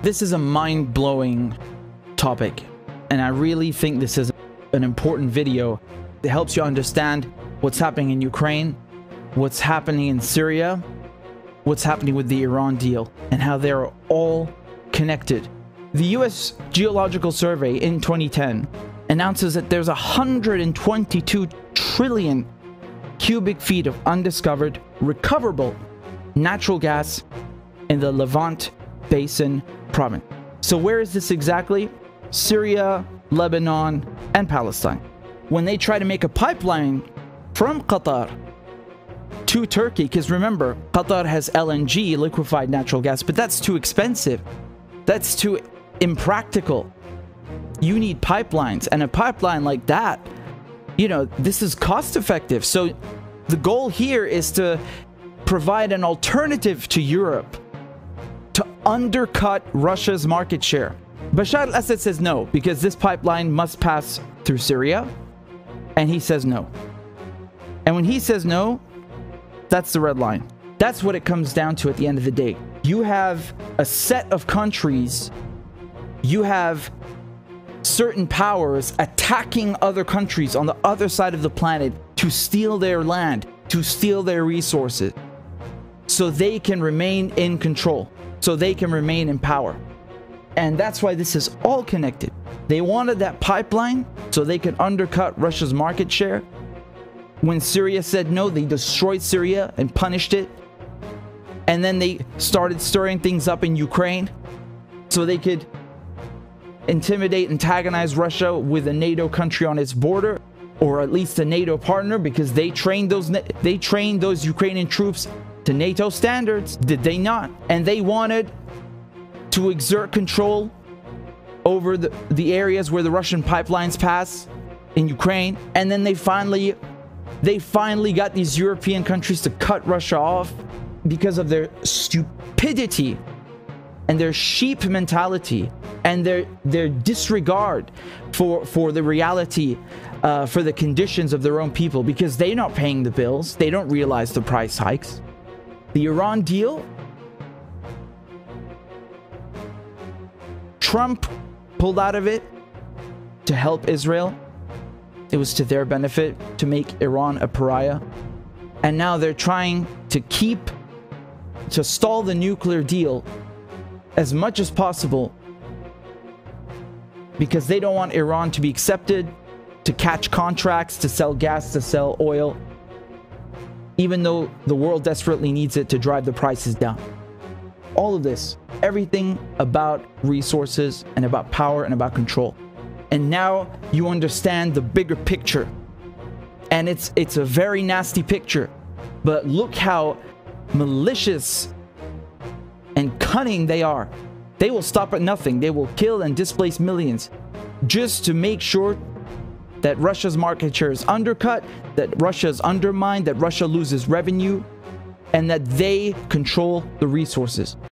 This is a mind-blowing topic, and I really think this is an important video that helps you understand what's happening in Ukraine, what's happening in Syria, what's happening with the Iran deal, and how they're all connected. The US Geological Survey in 2010 announces that there's 122 trillion cubic feet of undiscovered, recoverable natural gas in the Levant Basin province. So where is this exactly? Syria, Lebanon, and Palestine. When they try to make a pipeline from Qatar to Turkey, because remember, Qatar has LNG, liquefied natural gas, but that's too expensive. That's too impractical. You need pipelines, and a pipeline like that, you know, this is cost effective. So the goal here is to provide an alternative to Europe to undercut Russia's market share. Bashar al-Assad says no, because this pipeline must pass through Syria, and he says no. And when he says no, that's the red line. That's what it comes down to at the end of the day. You have a set of countries, you have certain powers attacking other countries on the other side of the planet to steal their land, to steal their resources, so they can remain in control, so they can remain in power. And that's why this is all connected. They wanted that pipeline so they could undercut Russia's market share. When Syria said no, they destroyed Syria and punished it. And then they started stirring things up in Ukraine so they could intimidate, antagonize Russia with a NATO country on its border, or at least a NATO partner, because they trained those Ukrainian troops to NATO standards, did they not? And they wanted to exert control over the areas where the Russian pipelines pass in Ukraine. And then they finally got these European countries to cut Russia off because of their stupidity and their sheep mentality and their disregard for the reality, for the conditions of their own people, because they're not paying the bills. They don't realize the price hikes. The Iran deal, Trump pulled out of it to help Israel. It was to their benefit to make Iran a pariah. And now they're trying to stall the nuclear deal as much as possible, because they don't want Iran to be accepted to catch contracts, to sell gas, to sell oil, even though the world desperately needs it to drive the prices down. All of this, everything about resources and about power and about control. And now you understand the bigger picture. And it's a very nasty picture. But look how malicious and cunning they are. They will stop at nothing. They will kill and displace millions just to make sure that Russia's market share is undercut, that Russia is undermined, that Russia loses revenue, and that they control the resources.